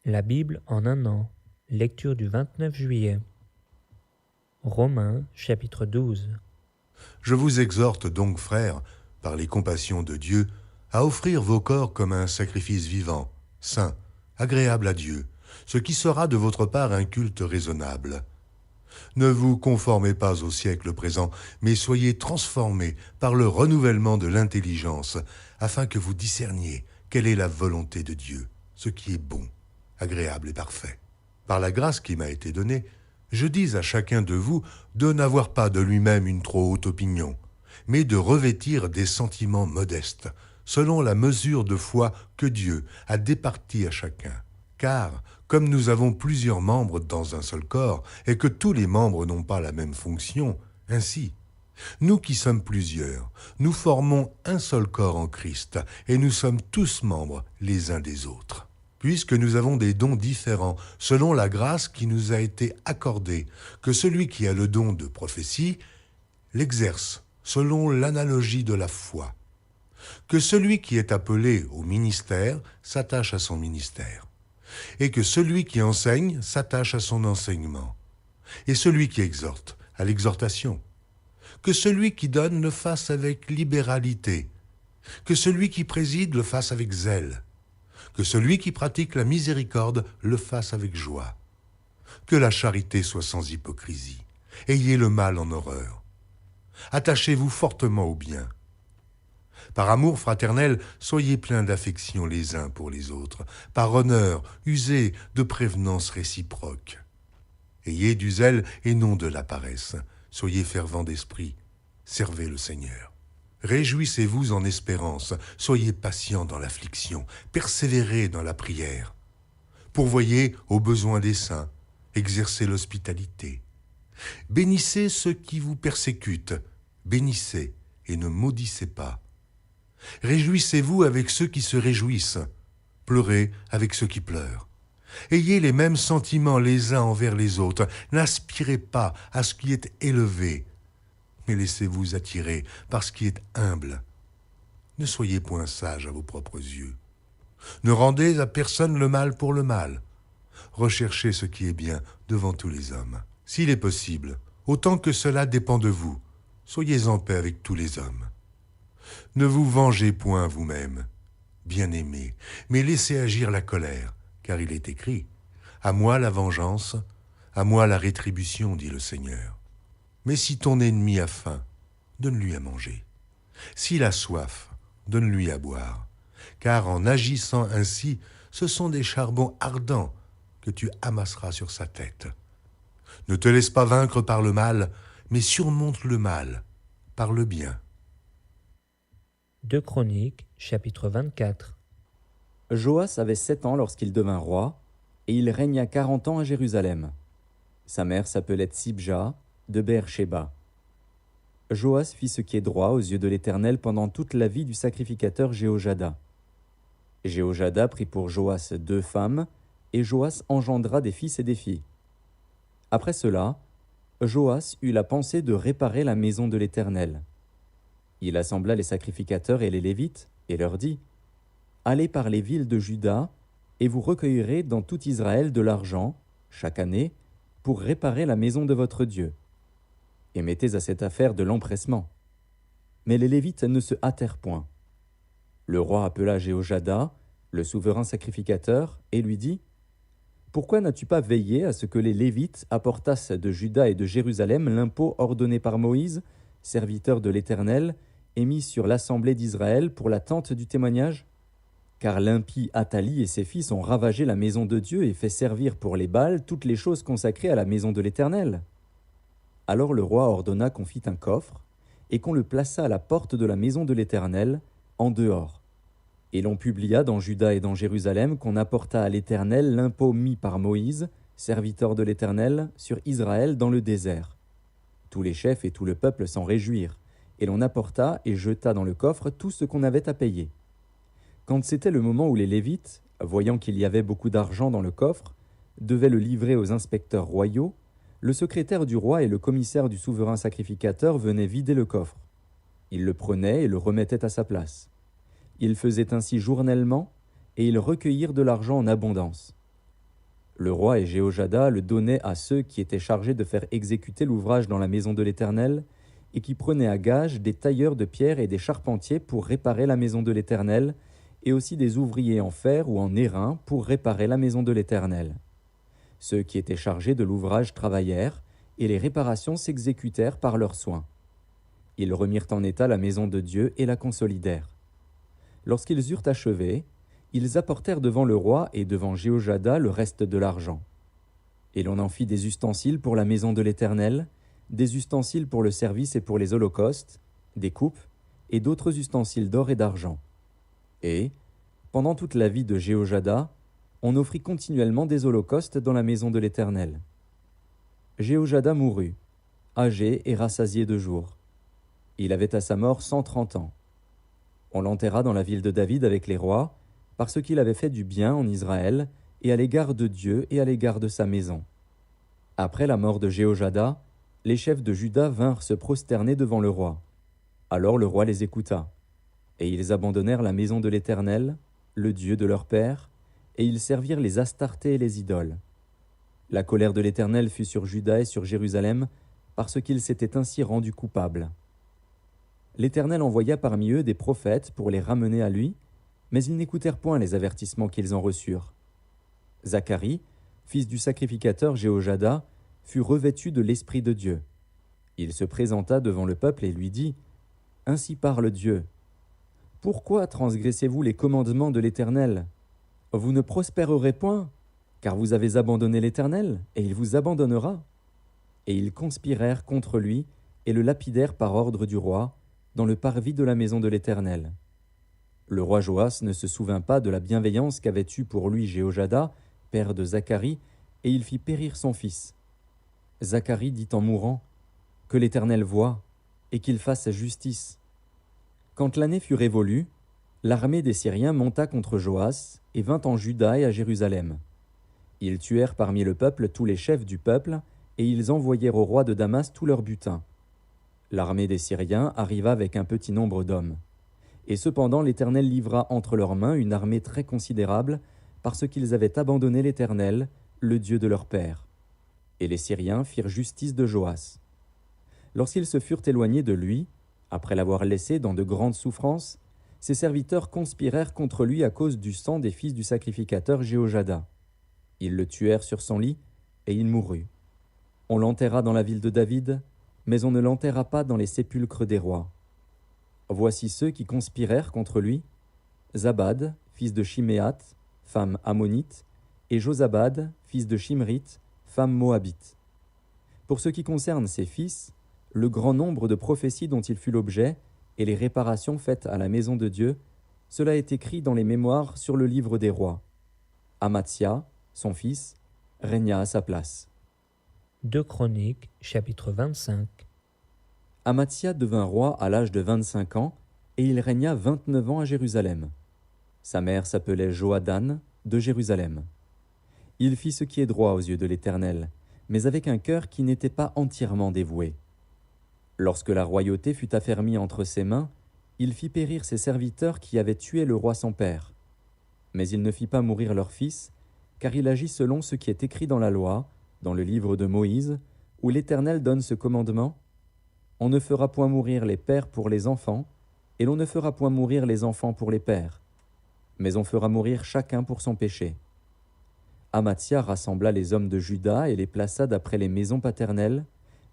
La Bible en un an. Lecture du 29 juillet. Romains, chapitre 12. Je vous exhorte donc, frères, par les compassions de Dieu, à offrir vos corps comme un sacrifice vivant, saint, agréable à Dieu, ce qui sera de votre part un culte raisonnable. Ne vous conformez pas au siècle présent, mais soyez transformés par le renouvellement de l'intelligence, afin que vous discerniez quelle est la volonté de Dieu, ce qui est bon, agréable et parfait. Par la grâce qui m'a été donnée, je dis à chacun de vous de n'avoir pas de lui-même une trop haute opinion, mais de revêtir des sentiments modestes, selon la mesure de foi que Dieu a départie à chacun. Car, comme nous avons plusieurs membres dans un seul corps, et que tous les membres n'ont pas la même fonction, ainsi, nous qui sommes plusieurs, nous formons un seul corps en Christ, et nous sommes tous membres les uns des autres. Puisque nous avons des dons différents selon la grâce qui nous a été accordée, que celui qui a le don de prophétie l'exerce selon l'analogie de la foi, que celui qui est appelé au ministère s'attache à son ministère, et que celui qui enseigne s'attache à son enseignement, et celui qui exhorte à l'exhortation, que celui qui donne le fasse avec libéralité, que celui qui préside le fasse avec zèle, que celui qui pratique la miséricorde le fasse avec joie. Que la charité soit sans hypocrisie. Ayez le mal en horreur. Attachez-vous fortement au bien. Par amour fraternel, soyez pleins d'affection les uns pour les autres. Par honneur, usez de prévenance réciproque. Ayez du zèle et non de la paresse. Soyez fervents d'esprit. Servez le Seigneur. Réjouissez-vous en espérance, soyez patients dans l'affliction, persévérez dans la prière. Pourvoyez aux besoins des saints, exercez l'hospitalité. Bénissez ceux qui vous persécutent, bénissez et ne maudissez pas. Réjouissez-vous avec ceux qui se réjouissent, pleurez avec ceux qui pleurent. Ayez les mêmes sentiments les uns envers les autres, n'aspirez pas à ce qui est élevé, mais laissez-vous attirer par ce qui est humble. Ne soyez point sages à vos propres yeux. Ne rendez à personne le mal pour le mal. Recherchez ce qui est bien devant tous les hommes. S'il est possible, autant que cela dépend de vous, soyez en paix avec tous les hommes. Ne vous vengez point vous-même, bien-aimés, mais laissez agir la colère, car il est écrit « À moi la vengeance, à moi la rétribution, dit le Seigneur. » Mais si ton ennemi a faim, donne-lui à manger. S'il a soif, donne-lui à boire. Car en agissant ainsi, ce sont des charbons ardents que tu amasseras sur sa tête. Ne te laisse pas vaincre par le mal, mais surmonte le mal par le bien. 2 Chroniques, chapitre 24. Joas avait 7 ans lorsqu'il devint roi, et il régna 40 ans à Jérusalem. Sa mère s'appelait Tsibja, de Beer-Shéba. Joas fit ce qui est droit aux yeux de l'Éternel pendant toute la vie du sacrificateur Jéhojada. Jéhojada prit pour Joas 2 femmes, et Joas engendra des fils et des filles. Après cela, Joas eut la pensée de réparer la maison de l'Éternel. Il assembla les sacrificateurs et les Lévites, et leur dit « Allez par les villes de Juda, et vous recueillerez dans tout Israël de l'argent, chaque année, pour réparer la maison de votre Dieu. Et mettez à cette affaire de l'empressement. » Mais les Lévites ne se hâtèrent point. Le roi appela Jéhojada, le souverain sacrificateur, et lui dit « Pourquoi n'as-tu pas veillé à ce que les Lévites apportassent de Juda et de Jérusalem l'impôt ordonné par Moïse, serviteur de l'Éternel, et mis sur l'assemblée d'Israël pour la tente du témoignage ? Car l'impie Athali et ses fils ont ravagé la maison de Dieu et fait servir pour les Baals toutes les choses consacrées à la maison de l'Éternel. » Alors le roi ordonna qu'on fît un coffre, et qu'on le plaça à la porte de la maison de l'Éternel, en dehors. Et l'on publia dans Juda et dans Jérusalem qu'on apporta à l'Éternel l'impôt mis par Moïse, serviteur de l'Éternel, sur Israël dans le désert. Tous les chefs et tout le peuple s'en réjouirent, et l'on apporta et jeta dans le coffre tout ce qu'on avait à payer. Quand c'était le moment où les Lévites, voyant qu'il y avait beaucoup d'argent dans le coffre, devaient le livrer aux inspecteurs royaux, le secrétaire du roi et le commissaire du souverain sacrificateur venaient vider le coffre. Ils le prenaient et le remettaient à sa place. Ils faisaient ainsi journellement, et ils recueillirent de l'argent en abondance. Le roi et Jéhojada le donnaient à ceux qui étaient chargés de faire exécuter l'ouvrage dans la maison de l'Éternel, et qui prenaient à gage des tailleurs de pierre et des charpentiers pour réparer la maison de l'Éternel, et aussi des ouvriers en fer ou en airain pour réparer la maison de l'Éternel. Ceux qui étaient chargés de l'ouvrage travaillèrent, et les réparations s'exécutèrent par leurs soins. Ils remirent en état la maison de Dieu et la consolidèrent. Lorsqu'ils eurent achevé, ils apportèrent devant le roi et devant Jéhojada le reste de l'argent. Et l'on en fit des ustensiles pour la maison de l'Éternel, des ustensiles pour le service et pour les holocaustes, des coupes, et d'autres ustensiles d'or et d'argent. Et, pendant toute la vie de Jéhojada, on offrit continuellement des holocaustes dans la maison de l'Éternel. Jéhojada mourut, âgé et rassasié de jours. Il avait à sa mort 130 ans. On l'enterra dans la ville de David avec les rois, parce qu'il avait fait du bien en Israël, et à l'égard de Dieu et à l'égard de sa maison. Après la mort de Jéhojada, les chefs de Juda vinrent se prosterner devant le roi. Alors le roi les écouta, et ils abandonnèrent la maison de l'Éternel, le Dieu de leur père, et ils servirent les Astartés et les idoles. La colère de l'Éternel fut sur Juda et sur Jérusalem, parce qu'ils s'étaient ainsi rendus coupables. L'Éternel envoya parmi eux des prophètes pour les ramener à lui, mais ils n'écoutèrent point les avertissements qu'ils en reçurent. Zacharie, fils du sacrificateur Jéhojada, fut revêtu de l'Esprit de Dieu. Il se présenta devant le peuple et lui dit : « Ainsi parle Dieu. Pourquoi transgressez-vous les commandements de l'Éternel ? Vous ne prospérerez point, car vous avez abandonné l'Éternel, et il vous abandonnera. » Et ils conspirèrent contre lui et le lapidèrent par ordre du roi, dans le parvis de la maison de l'Éternel. Le roi Joas ne se souvint pas de la bienveillance qu'avait eue pour lui Jéhojada, père de Zacharie, et il fit périr son fils. Zacharie dit en mourant : « Que l'Éternel voie, et qu'il fasse justice. » Quand l'année fut révolue, l'armée des Syriens monta contre Joas et vint en Juda et à Jérusalem. Ils tuèrent parmi le peuple tous les chefs du peuple, et ils envoyèrent au roi de Damas tout leur butin. L'armée des Syriens arriva avec un petit nombre d'hommes. Et cependant l'Éternel livra entre leurs mains une armée très considérable, parce qu'ils avaient abandonné l'Éternel, le Dieu de leur père. Et les Syriens firent justice de Joas. Lorsqu'ils se furent éloignés de lui, après l'avoir laissé dans de grandes souffrances, ses serviteurs conspirèrent contre lui à cause du sang des fils du sacrificateur Jéhojada. Ils le tuèrent sur son lit, et il mourut. On l'enterra dans la ville de David, mais on ne l'enterra pas dans les sépulcres des rois. Voici ceux qui conspirèrent contre lui: Zabad, fils de Shiméat, femme ammonite, et Josabad, fils de Shimrith, femme moabite. Pour ce qui concerne ses fils, le grand nombre de prophéties dont il fut l'objet, et les réparations faites à la maison de Dieu, cela est écrit dans les mémoires sur le livre des rois. Amatsia, son fils, régna à sa place. 2 Chroniques, chapitre 25. Amatsia devint roi à l'âge de 25 ans, et il régna 29 ans à Jérusalem. Sa mère s'appelait Johadan, de Jérusalem. Il fit ce qui est droit aux yeux de l'Éternel, mais avec un cœur qui n'était pas entièrement dévoué. Lorsque la royauté fut affermie entre ses mains, il fit périr ses serviteurs qui avaient tué le roi son père. Mais il ne fit pas mourir leur fils, car il agit selon ce qui est écrit dans la loi, dans le livre de Moïse, où l'Éternel donne ce commandement: On ne fera point mourir les pères pour les enfants, et l'on ne fera point mourir les enfants pour les pères, mais on fera mourir chacun pour son péché. Amatsia rassembla les hommes de Juda et les plaça d'après les maisons paternelles,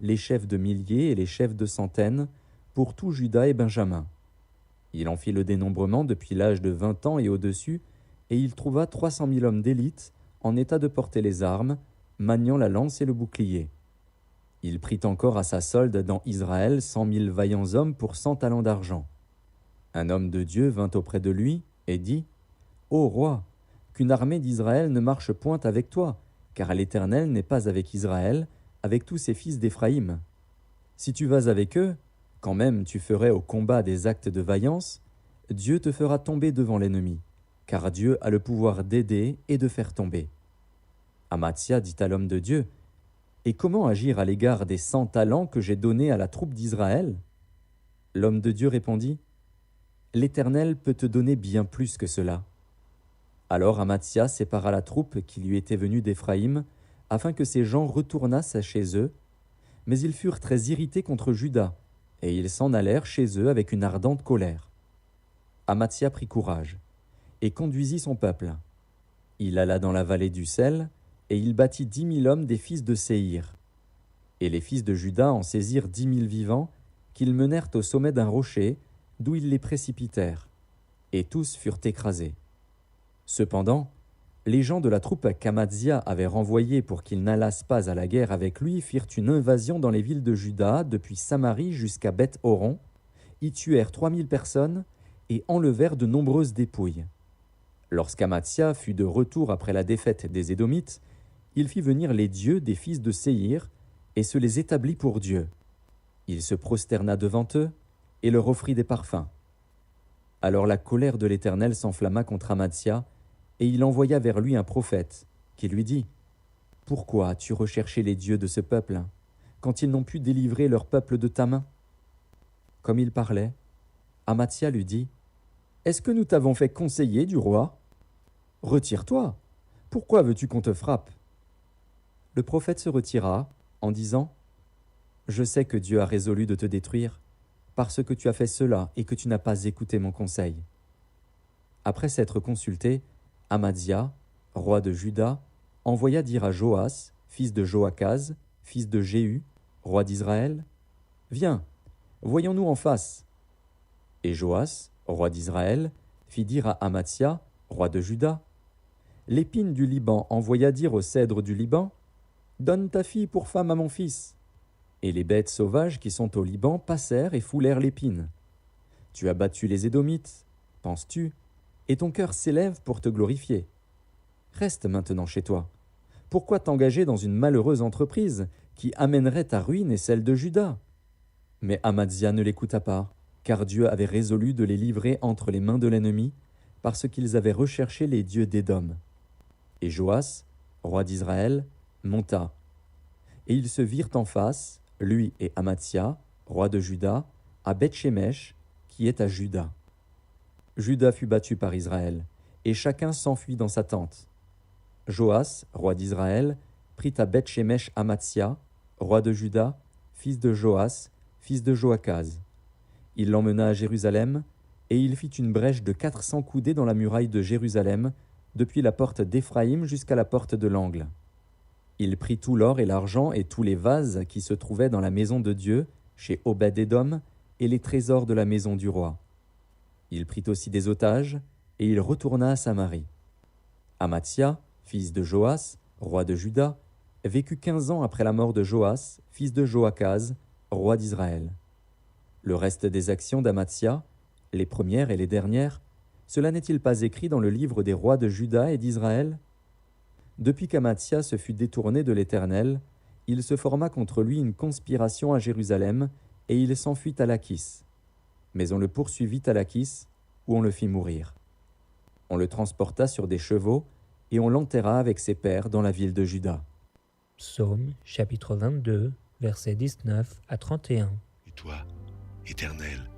les chefs de milliers et les chefs de centaines, pour tout Juda et Benjamin. Il en fit le dénombrement depuis l'âge de 20 ans et au-dessus, et il trouva 300 000 hommes d'élite, en état de porter les armes, maniant la lance et le bouclier. Il prit encore à sa solde dans Israël 100 000 vaillants hommes pour 100 talents d'argent. Un homme de Dieu vint auprès de lui et dit : Ô roi, qu'une armée d'Israël ne marche point avec toi, car l'Éternel n'est pas avec Israël, avec tous ses fils d'Éphraïm. Si tu vas avec eux, quand même tu ferais au combat des actes de vaillance, Dieu te fera tomber devant l'ennemi, car Dieu a le pouvoir d'aider et de faire tomber. Amatsia dit à l'homme de Dieu : Et comment agir à l'égard des 100 talents que j'ai donnés à la troupe d'Israël ? L'homme de Dieu répondit : L'Éternel peut te donner bien plus que cela. Alors Amathia sépara la troupe qui lui était venue d'Éphraïm, afin que ces gens retournassent chez eux, mais ils furent très irrités contre Juda, et ils s'en allèrent chez eux avec une ardente colère. Amathia prit courage, et conduisit son peuple. Il alla dans la vallée du sel, et il bâtit 10 000 hommes des fils de Séhir. Et les fils de Juda en saisirent 10 000 vivants, qu'ils menèrent au sommet d'un rocher, d'où ils les précipitèrent, et tous furent écrasés. Cependant, les gens de la troupe qu'Amathia avait renvoyés pour qu'ils n'allassent pas à la guerre avec lui firent une invasion dans les villes de Juda, depuis Samarie jusqu'à Beth-Horon, y tuèrent 3 000 personnes et enlevèrent de nombreuses dépouilles. Lorsqu'Amathia fut de retour après la défaite des Édomites, il fit venir les dieux des fils de Séhir et se les établit pour Dieu. Il se prosterna devant eux et leur offrit des parfums. Alors la colère de l'Éternel s'enflamma contre Amathia, et il envoya vers lui un prophète, qui lui dit : « Pourquoi as-tu recherché les dieux de ce peuple, quand ils n'ont pu délivrer leur peuple de ta main ?» Comme il parlait, Amathia lui dit : « Est-ce que nous t'avons fait conseiller du roi ? Retire-toi. Pourquoi veux-tu qu'on te frappe ?» Le prophète se retira, en disant : « Je sais que Dieu a résolu de te détruire, parce que tu as fait cela et que tu n'as pas écouté mon conseil. » Après s'être consulté, Amathia, roi de Juda, envoya dire à Joas, fils de Joachaz, fils de Jéhu, roi d'Israël : « Viens, voyons-nous en face. » Et Joas, roi d'Israël, fit dire à Amathia, roi de Juda : « L'épine du Liban envoya dire au cèdre du Liban : « Donne ta fille pour femme à mon fils. » Et les bêtes sauvages qui sont au Liban passèrent et foulèrent l'épine. Tu as battu les Édomites, penses-tu, et ton cœur s'élève pour te glorifier. Reste maintenant chez toi. Pourquoi t'engager dans une malheureuse entreprise qui amènerait ta ruine et celle de Juda ? Mais Amathia ne l'écouta pas, car Dieu avait résolu de les livrer entre les mains de l'ennemi, parce qu'ils avaient recherché les dieux d'Édom. Et Joas, roi d'Israël, monta. Et ils se virent en face, lui et Amathia, roi de Juda, à Beth-Shemesh, qui est à Juda. Juda fut battu par Israël, et chacun s'enfuit dans sa tente. Joas, roi d'Israël, prit à Beth-Shemesh Amathia, roi de Juda, fils de Joas, fils de Joachaz. Il l'emmena à Jérusalem, et il fit une brèche de 400 coudées dans la muraille de Jérusalem, depuis la porte d'Éphraïm jusqu'à la porte de l'angle. Il prit tout l'or et l'argent et tous les vases qui se trouvaient dans la maison de Dieu, chez Obed-Édom, et les trésors de la maison du roi. Il prit aussi des otages, et il retourna à Samarie. Amathia, fils de Joas, roi de Juda, vécut 15 ans après la mort de Joas, fils de Joachaz, roi d'Israël. Le reste des actions d'Amathia, les premières et les dernières, cela n'est-il pas écrit dans le livre des rois de Juda et d'Israël ? Depuis qu'Amathia se fut détourné de l'Éternel, il se forma contre lui une conspiration à Jérusalem, et il s'enfuit à Lachis. Mais on le poursuivit à Lachis, où on le fit mourir. On le transporta sur des chevaux, et on l'enterra avec ses pères dans la ville de Juda. Psaume chapitre 22, versets 19 à 31. Et toi, Éternel,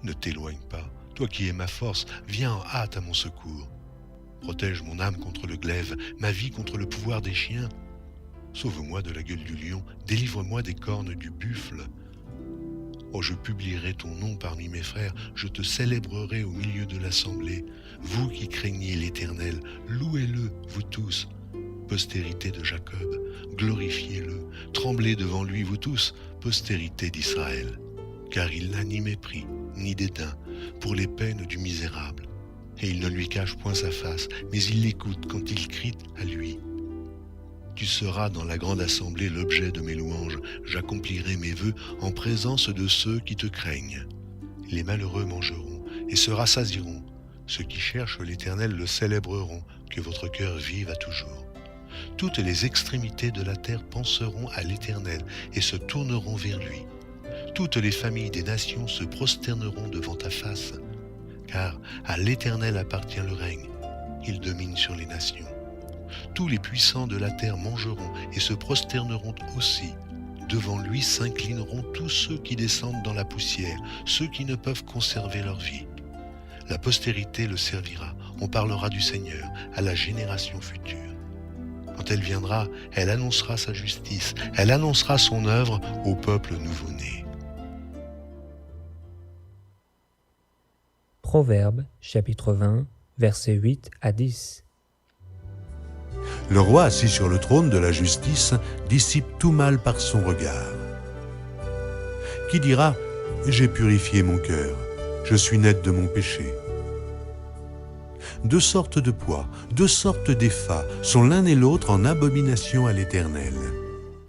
ne t'éloigne pas. Toi qui es ma force, viens en hâte à mon secours. Protège mon âme contre le glaive, ma vie contre le pouvoir des chiens. Sauve-moi de la gueule du lion, délivre-moi des cornes du buffle. Oh, je publierai ton nom parmi mes frères, je te célébrerai au milieu de l'assemblée. Vous qui craignez l'Éternel, louez-le, vous tous. Postérité de Jacob, glorifiez-le, tremblez devant lui, vous tous, postérité d'Israël. Car il n'a ni mépris, ni dédain pour les peines du misérable. Et il ne lui cache point sa face, mais il l'écoute quand il crie à lui. Tu seras dans la grande assemblée l'objet de mes louanges. J'accomplirai mes vœux en présence de ceux qui te craignent. Les malheureux mangeront et se rassasieront. Ceux qui cherchent l'Éternel le célébreront. Que votre cœur vive à toujours. Toutes les extrémités de la terre penseront à l'Éternel et se tourneront vers lui. Toutes les familles des nations se prosterneront devant ta face. Car à l'Éternel appartient le règne. Il domine sur les nations. Tous les puissants de la terre mangeront et se prosterneront aussi. Devant lui s'inclineront tous ceux qui descendent dans la poussière, ceux qui ne peuvent conserver leur vie. La postérité le servira, on parlera du Seigneur à la génération future. Quand elle viendra, elle annoncera sa justice, elle annoncera son œuvre au peuple nouveau-né. Proverbes, chapitre 20, versets 8 à 10. Le roi assis sur le trône de la justice dissipe tout mal par son regard. Qui dira « J'ai purifié mon cœur, je suis net de mon péché ». Deux sortes de poids, deux sortes d'effats sont l'un et l'autre en abomination à l'Éternel.